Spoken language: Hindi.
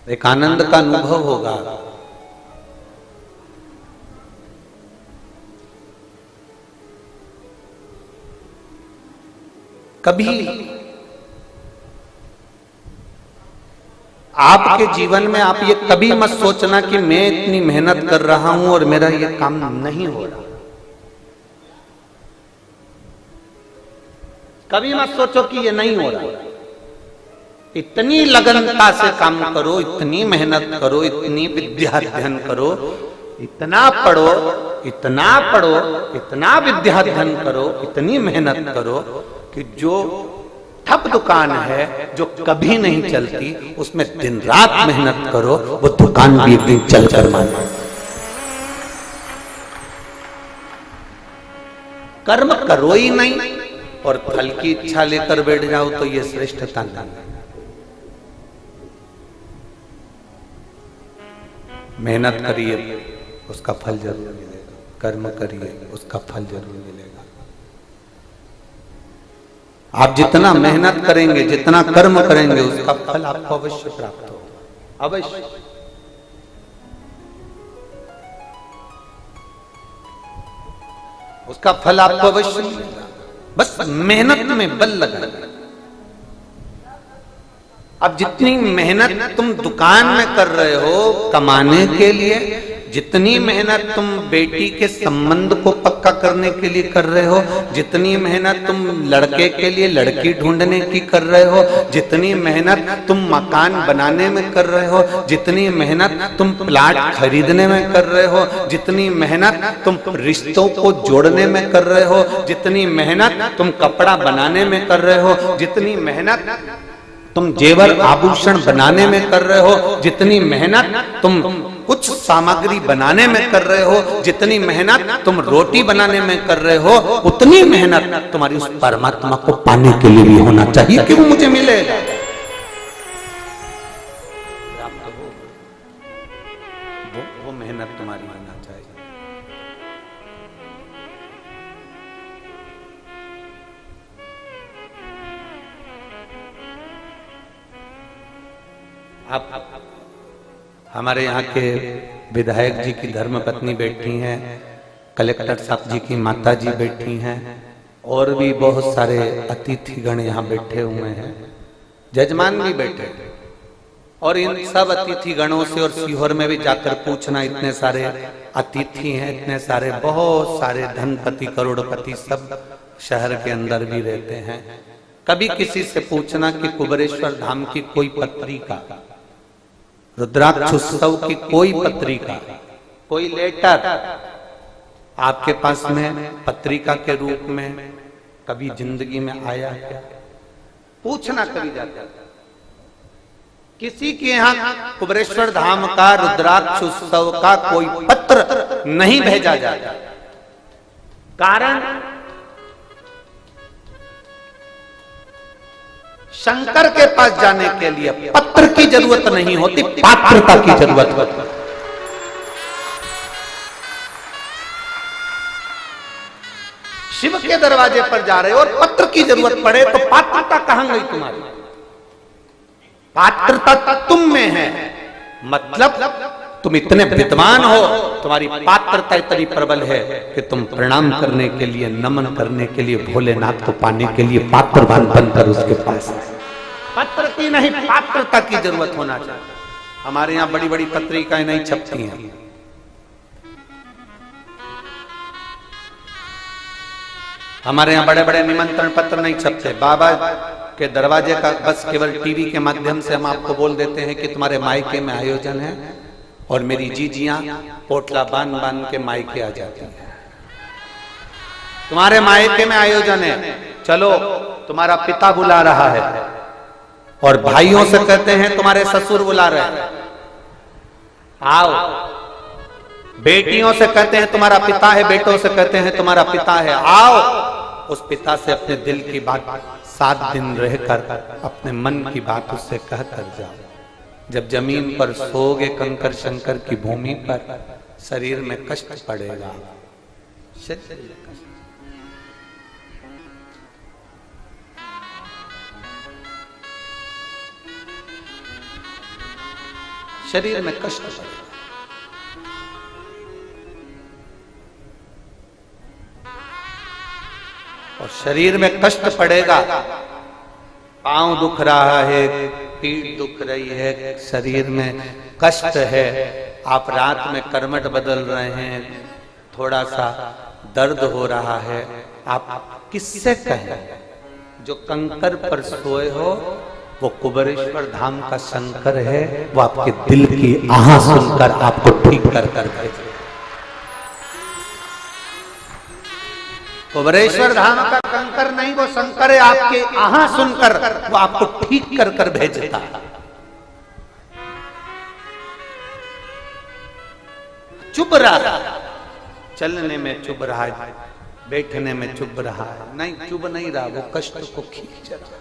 एक आनंद का अनुभव होगा। कभी आपके जीवन में आप ये कभी मत सोचना कि मैं इतनी मेहनत कर रहा हूं और मेरा ये काम नहीं हो रहा। कभी मत सोचो कि ये नहीं हो रहा। इतनी लगनता से काम करो, इतनी मेहनत करो, इतनी विद्या अध्ययन करो, इतना पढ़ो, इतना पढ़ो, इतना विद्या अध्ययन करो, इतनी मेहनत करो कि जो ठप दुकान है जो कभी नहीं चलती उसमें दिन रात मेहनत करो, वो दुकान भी एक दिन चलकर माने। कर्म करो ही नहीं और फल की इच्छा लेकर बैठ जाओ तो ये श्रेष्ठता नहीं। मेहनत करिए उसका फल जरूर मिलेगा, कर्म करिए उसका फल जरूर मिलेगा। आप जितना मेहनत करेंगे, जितना कर्म करेंगे, उसका फल आपको अवश्य प्राप्त होगा, अवश्य। उसका फल आपको अवश्य मिलेगा, बस मेहनत में बल लगाना। अब जितनी मेहनत तुम दुकान में कर रहे हो कमाने के लिए, जितनी मेहनत तुम बेटी के संबंध को पक्का करने के लिए कर रहे हो, जितनी मेहनत तुम लड़के के लिए लड़की ढूंढने की कर रहे हो, जितनी मेहनत तुम मकान बनाने में कर रहे हो, जितनी मेहनत तुम प्लाट खरीदने में कर रहे हो, जितनी मेहनत तुम रिश्तों को जोड़ने में कर रहे हो, जितनी मेहनत तुम कपड़ा बनाने में कर रहे हो, जितनी मेहनत तुम जेवर आभूषण बनाने में कर रहे हो, जितनी मेहनत तुम कुछ सामग्री बनाने में कर रहे हो, जितनी मेहनत तुम रोटी बनाने में कर रहे हो, उतनी मेहनत तुम्हारी उस परमात्मा को पाने के लिए भी होना चाहिए कि वो मुझे मिलेगा। वो मेहनत तुम्हारी होना चाहिए। आप हमारे यहाँ के विधायक जी की धर्मपत्नी बैठी हैं, कलेक्टर साहब जी की माता जी बैठी हैं, और भी बहुत सारे अतिथिगण यहाँ बैठे हुए हैं, जजमान भी बैठे हैं। और इन सब अतिथिगणों से और सीहोर में भी जाकर पूछना, इतने सारे अतिथि हैं, इतने सारे बहुत सारे धनपति करोड़पति सब शहर के अंदर भी रहते हैं। कभी किसी से पूछना कि कुबेरेश्वर धाम की कोई पत्रिका, रुद्राक्ष उत्सव की कोई पत्रिका, कोई लेटर आपके पास में पत्रिका के रूप में कभी जिंदगी में आया क्या? पूछना कभी जाता। किसी के यहाँ कुबेरेश्वर धाम का रुद्राक्ष उत्सव का कोई पत्र नहीं भेजा जाता। कारण शंकर के पास जाने के लिए पत्र की जरूरत नहीं होती, पात्रता की जरूरत होती। शिव के दरवाजे पर जा रहे हो और पत्र की जरूरत पड़े तो पात्रता कहां गई तुम्हारी? पात्रता तुम में है, मतलब तुम इतने विद्वान हो, तुम्हारी पात्रता इतनी प्रबल है कि तुम प्रणाम करने के लिए, नमन करने के लिए, भोलेनाथ को पाने के लिए पात्रवान बनकर उसके पास। पत्र की नहीं, पात्रता की जरूरत होना चाहिए। हमारे यहाँ बड़ी बड़ी पत्रिकाएं नहीं छपती हैं। हमारे यहाँ बड़े बड़े निमंत्रण पत्र नहीं छपते। बाबा के दरवाजे का बस केवल टीवी के माध्यम से हम आपको बोल देते हैं कि तुम्हारे मायके में आयोजन है, और मेरी जीजियां पोटला बांध बांध के मायके आ जाती हैं। तुम्हारे मायके में आयोजन है, चलो तुम्हारा पिता बुला रहा है, और भाइयों से कहते हैं तुम्हारे ससुर बुला रहे हैं, आओ। बेटियों से कहते हैं तुम्हारा पिता है, बेटों से कहते हैं तुम्हारा पिता है, आओ। उस पिता से अपने दिल की बात 7 दिन रहकर अपने मन की बात उससे कह कर जाओ। जब जमीन पर सोओगे कंकर शंकर की भूमि पर, शरीर में कष्ट पड़ेगा, शरीर में कष्ट। शरीर में कष्ट पड़ेगा। और शरीर में कष्ट पड़ेगा, पांव दुख रहा है, पीठ दुख रही है, शरीर में कष्ट है, आप रात में करवट बदल रहे हैं, थोड़ा सा दर्द हो रहा है, आप किससे कहें? जो कंकर पर सोए हो वो कुबेरेश्वर धाम का शंकर है, वो आपके दिल की आह सुनकर आपको ठीक कर कर भेजे। कुबेरेश्वर धाम का कंकर नहीं, वो शंकर है, आपके आह सुनकर वो आपको ठीक कर कर भेजता। चुप रहा, चलने में चुप रहा है, बैठने में चुप रहा है, नहीं चुप नहीं रहा, वो कष्ट को खींच रहा।